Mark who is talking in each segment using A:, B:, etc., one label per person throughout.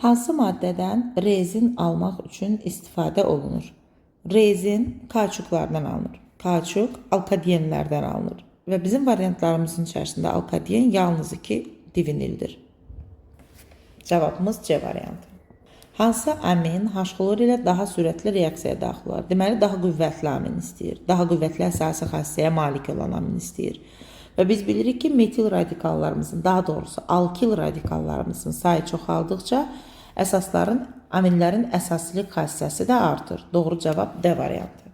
A: Hansı maddədən rezin almaq üçün istifadə olunur? Rezin kauçuklardan alınır. Kauçuk alkadiyenlərdən alınır. Və bizim variantlarımızın içərisində alkadiyen yalnız 2 divinildir. Cavabımız C variantı. Hansı amin H-xlor ilə daha sürətli reaksiyaya daxil olar? Deməli, daha qüvvətli amin istəyir. Daha qüvvətli əsasi xassəyə malik olan amin istəyir. Və biz bilirik ki, metil radikallarımızın, daha doğrusu alkil radikallarımızın sayı çoxaldıqca əsasların, aminlərin əsaslilik xassəsi də artır. Doğru cavab D variantı.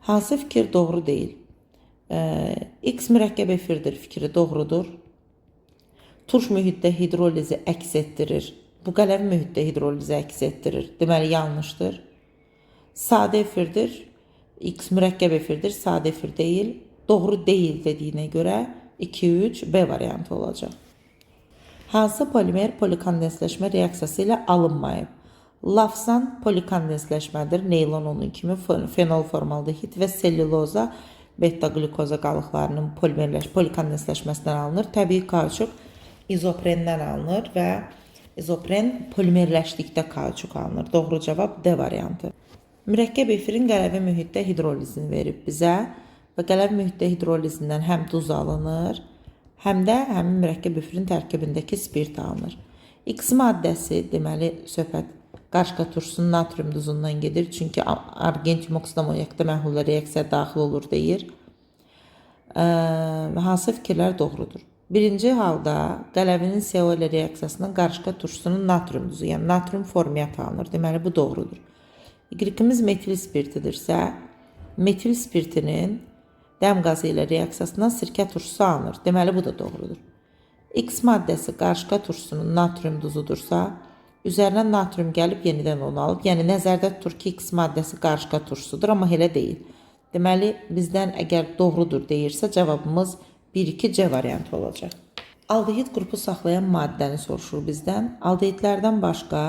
A: Hansı fikir doğru deyil? X mürəkkəb efirdir fikri doğrudur. Turş mühitdə hidrolizi əks etdirir. Bu qələvi mühitdə hidrolizi əks etdirir. Deməli, yanlışdır. Sadə efirdir. X mürəkkəb efirdir, sadə efir deyil. Doğru deyil dediyinə görə 2-3 B variantı olacaq. Hansı polimer polikondensləşmə reaksiyası ilə alınmayıb? Lafsan polikondensləşmədir. Neylon onun kimi fenol formaldehid və selluloza beta-glukoza qalıqlarının polikondensləşməsindən alınır. Təbii kauçuk izoprenden alınır və izopren polimerləşdikdə kauçuk alınır. Doğru cavab D variantı. Mürəkkəb efirin qələvi mühitdə hidrolizini verib bizə və qələvi mühitdə hidrolizindən həm duz alınır, həm də həmin mürəkkəb efirin tərkibindəki spirt alınır. X maddəsi, deməli, söhbət qarışqa turşusunun natrium duzundan gedir, çünki argentium oksidan amoniyakda məhlullar reaksiyaya daxil olur deyir. Hansı fikirlər doğrudur? Birinci halda qələvinin CO ilə reaksiyasından qarışqa turşusunun natrium duzu, yəni natrium formiyyat alınır. Deməli, bu doğrudur. Y-imiz metil spirtidirsə, metil spirtinin dəm qazı ilə reaksiyasından sirkə turşusu alınır. Deməli, bu da doğrudur. X maddəsi qarışqa turşusunun natrium duzudursa, üzərinə natrium gəlib yenidən onu alıb. Yəni, nəzərdə tutur ki, X maddəsi qarışqa turşusudur, amma elə deyil. Deməli, bizdən əgər doğrudur deyirsə, cavabımız 1-2C variantı olacaq. Aldehid qrupu saxlayan maddəni soruşur bizdən. Aldehidlərdən başqa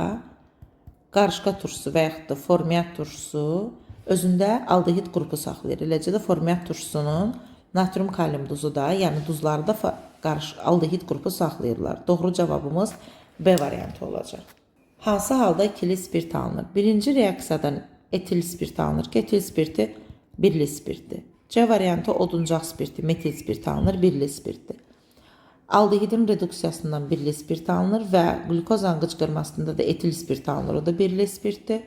A: qarışqa turşusu və yaxud da formiyyat turşusu özündə aldehid qrupu saxlayır. Eləcə də formiyyat turşusunun natrium kalium duzu da, yəni duzları da aldehid qrupu saxlayırlar. Doğru cavabımız B variantı olacaq. Hansı halda ikili spirt alınır? Birinci reaksiyadan etil spirt alınır ki, etil spirti birli spirtdir. C variantı oduncaq spirti, metil spirti alınır, birli spirtdir. Aldehidin reduksiyasından birli spirt alınır və glukozanın qıcqırmasında da etil spirt alınır, o da birli spirtdir.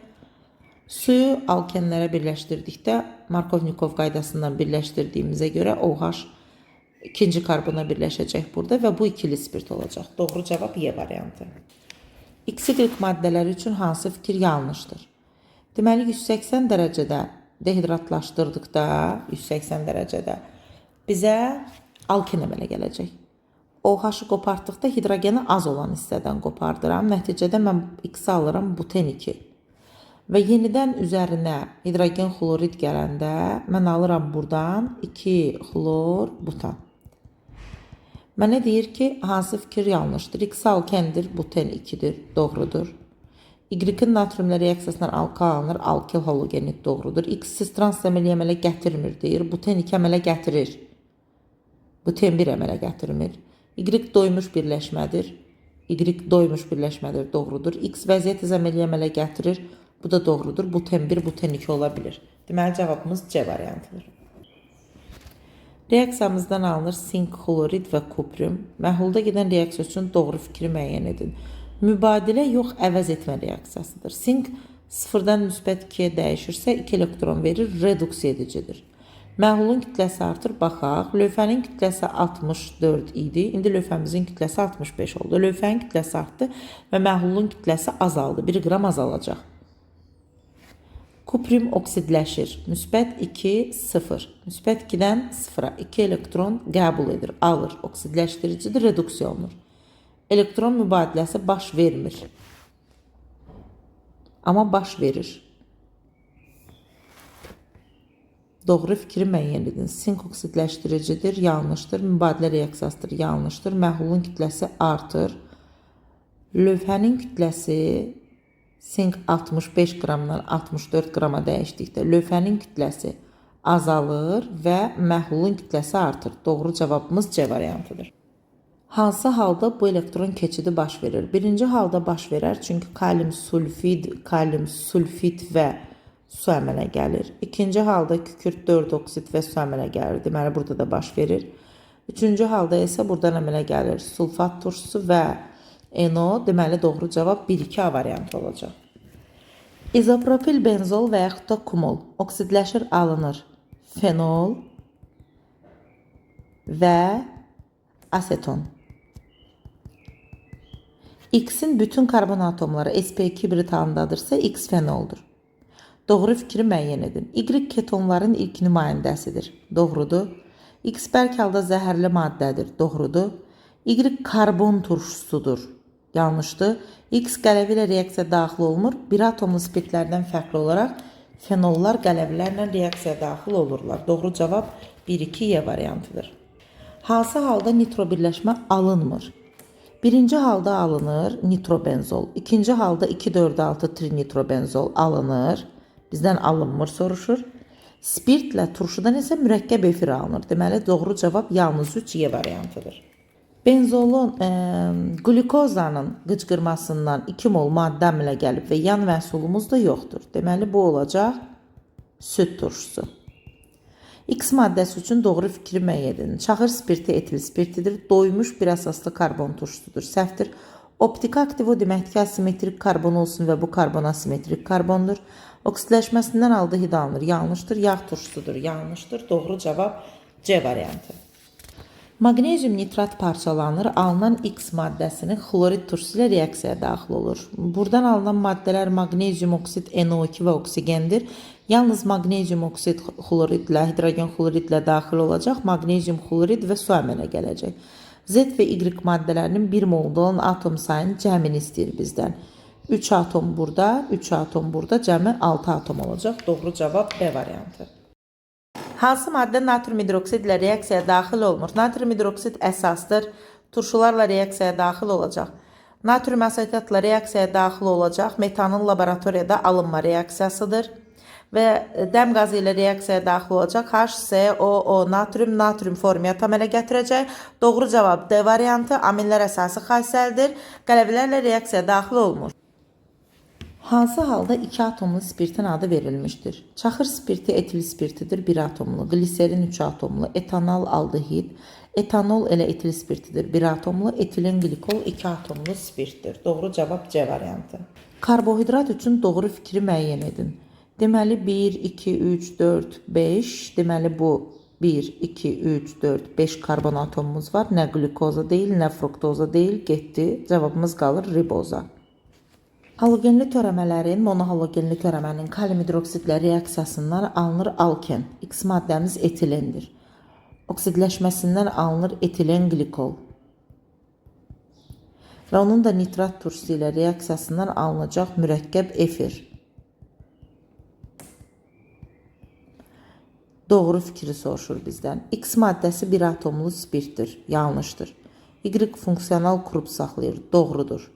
A: Suyu alkenlərə birləşdirdikdə Markovnikov qaydasından birləşdirdiyimizə görə OH ikinci karbona birləşəcək burada və bu ikili spirt olacaq. Doğru cavab Y variantı. XY maddələri üçün hansı fikir yanlışdır? Deməli, 180 dərəcədə dehidratlaşdırdıqda, 180 dərəcədə bizə alken əmələ gələcək. OH-ı qopartdıqda hidrogeni az olan hissədən qopardıram. Nəticədə mən X alıram buten 2. Və yenidən üzərinə hidrogen xlorid gələndə mən alıram buradan 2 xlor butan. Mənə deyir ki, hansı fikir yanlışdır? X alkendir, buten 2-dir, doğrudur. Y-in natriumla reaksiyasından alkal alınır, alkil halogenid doğrudur. X-siz trans əməli əmələ gətirmir deyir, buten 2 əmələ gətirir. Buten 1 əmələ gətirmir. Y doymuş birləşmədir, Y doymuş birləşmədir, doğrudur. X vəziyyət əməli əmələ gətirir, bu da doğrudur. Buten 1, buten 2 ola bilir. Deməli, cavabımız C variantıdır. Reaksiyamızdan alınır sink, xlorid və kuprium. Məhlulda gedən reaksiya üçün doğru fikri müəyyən edin. Mübadilə yox, əvəz etmə reaksiyasıdır. Sink 0-dan müsbət 2-yə dəyişirsə 2 elektron verir, reduks edicidir. Məhlulun kütləsi artır, baxaq. Lövhənin kütləsi 64 idi, indi lövhəmizin kütləsi 65 oldu. Lövhənin kütləsi artdı və məhlulun kütləsi azaldı, 1 qram azalacaq. Kuprium oksidləşir. Müsbət 2, 0. Müsbət 2-dən 0-a 2 elektron qəbul edir, alır. Oksidləşdiricidir, reduksiya olunur. Elektron mübadiləsi baş vermir. Amma baş verir. Doğru fikri müəyyən edin. Sink oksidləşdiricidir, yanlışdır. Mübadilə reaksiyasıdır, yanlışdır. Məhlulun kütləsi artır. Lövhənin kütləsi sink 65 qramdan 64 qrama dəyişdikdə lövhənin kütləsi azalır və məhlulun kütləsi artır. Doğru cavabımız C variantıdır. Hansı halda bu elektron keçidi baş verir? Birinci halda baş verər, çünki kalium sulfid və su əmələ gəlir. İkinci halda kükürt 4 oksid və su əmələ gəlir. Deməli, burada da baş verir. Üçüncü halda isə buradan əmələ gəlir sulfat turşusu və NO. Deməli, doğru cavab 1-2 A variantı olacaq. İzopropil benzol və yaxud da kumol oksidləşir, alınır. Fenol və aseton. X'in bütün karbon atomları sp2 hibrid halındadırsa X fenoldur. Doğru fikri müəyyən edin. Y ketonların ilk nümayəndəsidir. Doğrudur. X bərk halda zəhərli maddədir. Doğrudur. Y karbon turşusudur. Yanlışdır. X qələvi ilə reaksiya daxil olmur. Bir atomlu spirtlərdən fərqli olaraq fenollar qələvilərlə reaksiya daxil olurlar. Doğru cavab 1-2 variantıdır. Hansı halda nitro birləşmə alınmır? Birinci halda alınır nitrobenzol. İkinci halda 2,4,6 trinitrobenzol alınır. Bizdən alınmır soruşur. Spirtlə turşudan isə mürəkkəb efir alınır. Deməli, doğru cavab yalnız 3 variantıdır. Benzolun glukozanın qıcqırmasından 2 mol maddə əmələ gəlib və yan məhsulumuz da yoxdur. Deməli, bu olacaq süd turşusu. X maddəsi üçün doğru fikri müəyyən edin. Çaxır spirti etil spirtidir. Doymuş bir əsaslı karbon turşusudur. Səhvdir. Optik aktiv o deməkdir ki, asimetrik karbon olsun və bu karbon asimetrik karbondur. Oksidləşməsindən aldehid alınır. Yanlışdır. Yağ turşusudur. Yanlışdır. Doğru cavab C variantı. Magnezium nitrat parçalanır. Alınan X maddəsinin xlorid turşusu ilə reaksiyaya daxil olur. Buradan alınan maddələr magnezium oksid NO2 və oksigendir. Yalnız magnezium oksid xloridlə, hidrogen xloridlə daxil olacaq. Magnezium xlorid və su əmələ gələcək. Z və Y maddələrinin 1 molda olan atom sayının cəmini istəyir bizdən. 3 atom burada, 3 atom burada, cəmi 6 atom olacaq. Doğru cavab B variantı. Hansı maddə natrium hidroksid ilə reaksiyaya daxil olmur? Natrium hidroksid əsasdır. Turşularla reaksiyaya daxil olacaq. Natrium asetatla reaksiyaya daxil olacaq. Metanın laboratoriyada alınma reaksiyasıdır. Və dəm qazı ilə reaksiyaya daxil olacaq. HCOO natrium formiyyat əmələ gətirəcək. Doğru cavab D variantı. Aminlər əsası xassəldir. Qələvilərlə reaksiyaya daxil olmur. Hansı halda 2 atomlu spirtin adı verilmişdir? Çaxır spirti etil spirtidir, 1 atomlu. Gliserin 3 atomlu. Etanol aldehid. Etanol elə etil spirtidir, 1 atomlu. Etilin glikol 2 atomlu spirtdir. Doğru cavab C variantı. Karbohidrat üçün doğru fikri müəyyən edin. Deməli 1, 2, 3, 4, 5. Deməli bu 1, 2, 3, 4, 5 karbon atomumuz var. Nə glukoza deyil, nə fruktoza deyil. Getdi. Cavabımız qalır riboza. Halogenli törəmələrin, monohalogenli törəmənin kalium hidroksidlə reaksiyasından alınır alken. X maddəmiz etilendir. Oksidləşməsindən alınır etilen glikol. Və onun da nitrat turşusu ilə reaksiyasından alınacaq mürəkkəb efir. Doğru fikri soruşur bizdən. X maddəsi 1 atomlu spirtdir. Yanlışdır. Y funksional qrup saxlayır. Doğrudur.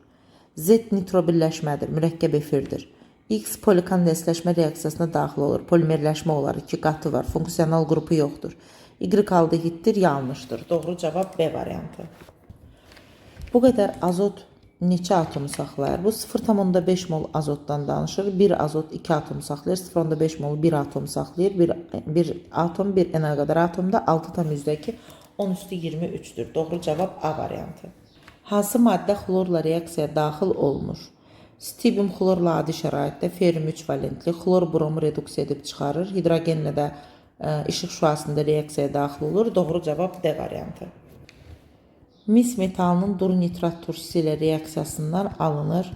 A: Z nitro birləşmədir, mürəkkəb efirdir. X polikondensləşmə reaksiyasına daxil olur. Polimerləşmə olar, 2 qatı var, funksional qrupu yoxdur. Y aldehiddir, yanlışdır. Doğru cavab B variantı. Bu qədər azot neçə atomu saxlayır? Bu 0,5 mol azotdan danışır. 1 azot 2 atomu saxlayır. 0,5 mol 1 atom saxlayır. 1 atom 1 ena qədər atomda 6,2 10^23'dür. Doğru cavab A variantı. Hansı maddə xlorla reaksiyaya daxil olmur? Stibium xlorla adi şəraitdə ferum 3 valentli xlor bromu reduksiya edib çıxarır. Hidrogenlə də işıq şüasında reaksiyaya daxil olur. Doğru cavab D variantı. Mis metalının dur nitrat turşusu ilə reaksiyasından alınır.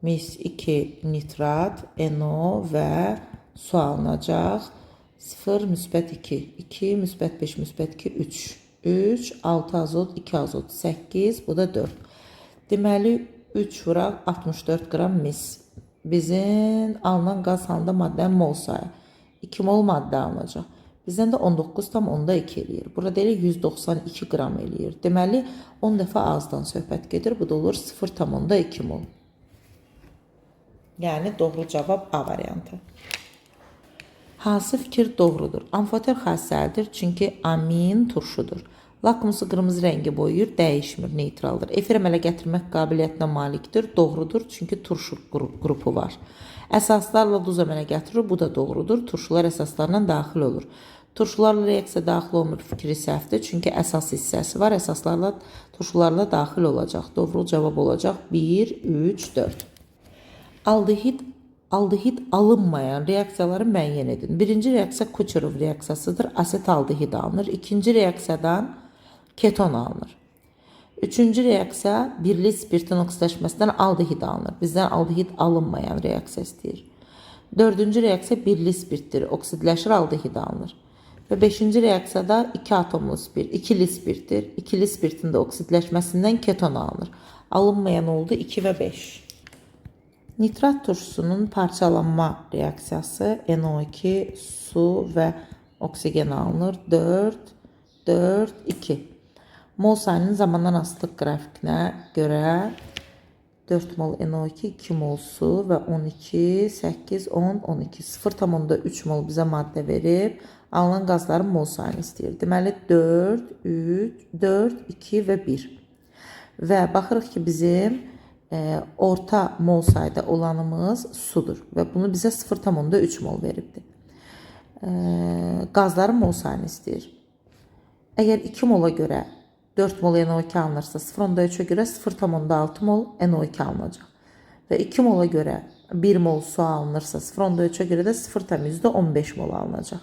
A: Mis 2 nitrat, NO və su alınacaq. 0, müsbət 2, 2, müsbət 5, müsbət 2, 3. 3, 6 azot, 2 azot, 8, bu da 4. Deməli, 3 vuraq 64 qram mis. Bizim alınan qaz halında maddənin mol sayı 2 mol maddə alınacaq. Bizdən də 19,2 eləyir. Burada elə 192 qram eləyir. Deməli, 10 dəfə azdan söhbət gedir. Bu da olur 0,2 mol. Yəni, doğru cavab A variantı. Hansı fikir doğrudur? Amfoter xassəlidir, çünki amin turşudur. Lakmusu qırmızı rəngi boyayır, dəyişmir, neytraldır. Efir əmələ gətirmək qabiliyyətinə malikdir, doğrudur, çünki turşu qrupu var. Əsaslarla duz əmələ gətirir, bu da doğrudur, turşular əsaslarla daxil olur. Turşularla reaksiya daxil olmur fikri səhvdir, çünki əsas hissəsi var, əsaslarla turşularla daxil olacaq. Doğru cavab olacaq 1, 3, 4. Aldehid alınmayan reaksiyaları müəyyən edin. Birinci reaksiya Kucherov reaksiyasıdır, asetaldehid alınır. İkinci reaksiyadan keton alınır. Üçüncü reaksiya birli spirtin oksidləşməsindən aldehid alınır. Bizdən aldehid alınmayan reaksiya istəyir. Dördüncü reaksiya birli spirtdir, oksidləşir, aldehid alınır. Və beşinci reaksiyada 2 atomlu spirt, ikili spirtdir. İkili spirtin də oksidləşməsindən keton alınır. Alınmayan oldu 2 və 5. Nitrat turşusunun parçalanma reaksiyası NO2, su və oksigen alınır. 4, 4, 2. Mol sayının zamandan asılılıq qrafikinə görə 4 mol NO2, 2 mol su və 12, 8, 10, 12. 0,3 mol bizə maddə verir. Alınan qazların mol sayını istəyir. Deməli 4, 3, 4, 2 və 1. Və baxırıq ki, bizim orta mol sayda olanımız sudur və bunu bizə 0,3 mol veribdir. Qazların mol sayını istəyir. Əgər 2 mola görə 4 mol NO2 alınırsa 0,3'e görə 0,6 mol NO2 alınacaq. Və 2 mola görə 1 mol su alınırsa 0,3'e görə də 0,15 mol alınacaq.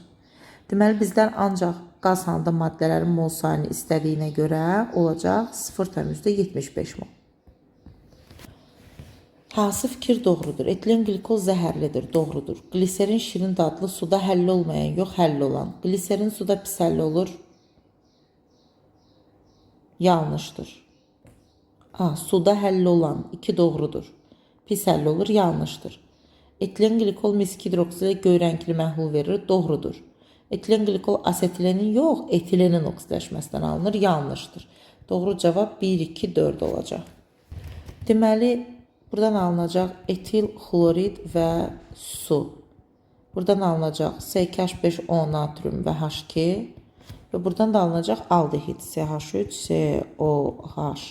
A: Deməli bizdən ancaq qaz halında maddələrin mol sayını istədiyinə görə olacaq 0,75 mol. Hansı fikir doğrudur? Etilen glikoz zəhərlidir, doğrudur. Gliserin şirin dadlı suda həlli olmayan, yox həlli olan. Gliserin suda pis həlli olur. Yanlışdır. Suda həlli olan 2 doğrudur. Pis həlli olur, yanlışdır. Etilen glikol misk hidroksidə göy rəngli məhlul verir, doğrudur. Etilen glikol asetilenin yox, etilenin oksidləşməsindən alınır, yanlışdır. Doğru cavab 1, 2, 4 olacaq. Deməli, buradan alınacaq etil xlorid və su. Buradan alınacaq C2H5O natrium və H2 və buradan da alınacaq aldehid CH3COH.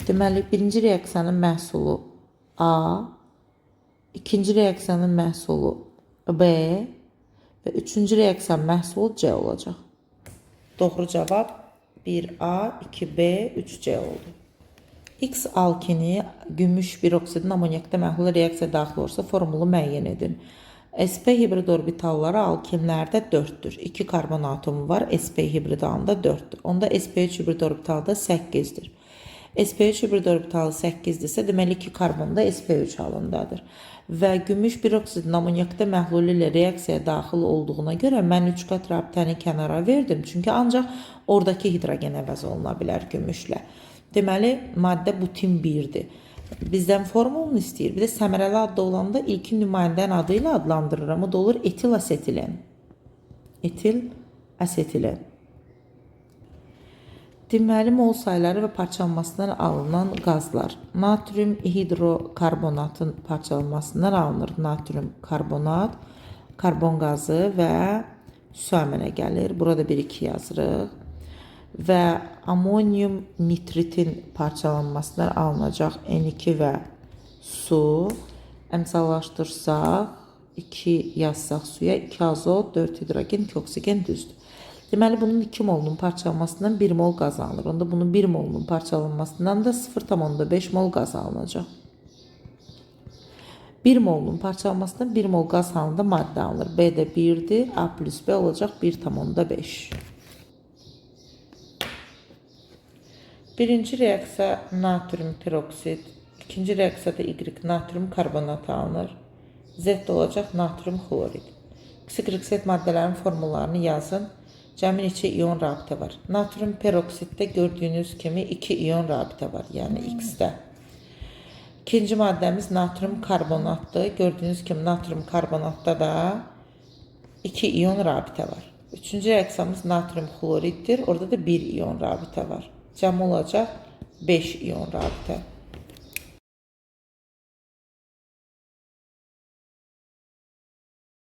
A: Deməli, birinci reaksiyanın məhsulu A, ikinci reaksiyanın məhsulu B və üçüncü reaksiyanın məhsulu C olacaq. Doğru cavab 1A, 2B, 3C oldu. X alkini gümüş bir oksidin amonyakda məhlul reaksiya daxil olursa formulu müəyyən edin. SP hibrid orbitalları alkinlərdə 4'dür. 2 karbon atomu var, SP hibrid halında 4'dür. Onda SP3 hibrid orbitalda 8'dir. SP3 hibrid orbitalı 8'dirsə, deməli 2 karbon da SP3 halındadır. Və gümüş bir oksidin amonyakda məhlulu ilə reaksiyaya daxil olduğuna görə mən 3 qat rabitəni kənara verdim. Çünki ancaq oradakı hidrogen əvəz oluna bilər gümüşlə. Deməli, maddə butin 1'dir. Bizdən formulunu istəyir. Bir də səmərəli adda olanda ilkin nümayəndən adı ilə adlandırıram. O da olur etil asetilen. Etil asetilen. Deməli, mol sayları və parçalanmasından alınan qazlar. Natrium hidrokarbonatın parçalanmasından alınır. Natrium karbonat, karbon qazı və su əmələ gəlir. Burada 1-2 yazırıq. Və amonyum nitritin parçalanmasından alınacaq N2 və su. Əmsallaşdırsaq 2 yazsaq suya 2 azot, 4 hidrogen, 2 oksigen düzdür. Deməli bunun 2 molunun parçalanmasından 1 mol qaz alınır. Onda bunun 1 molunun parçalanmasından da 0,5 mol qaz alınacaq. 1 molunun parçalanmasından 1 mol qaz halında maddə alınır. B də 1'dir, A plus B olacaq 1,5. Birinci reaksiya natrium peroksid, ikinci reaksiyada Y natrium karbonat alınır. Z olacaq natrium xlorid. X-Y maddələrin formullarını yazın. Cəmi neçə iyon rabitə var. Natrium peroksiddə gördüyünüz kimi 2 iyon rabitə var, yəni X-də. İkinci maddəmiz natrium karbonatdır. Gördüyünüz kimi natrium karbonatda da 2 iyon rabitə var. Üçüncü reaksiyamız natrium xloriddir. Orada da 1 iyon rabitə var. Cəm olacaq 5 iyon rabitə.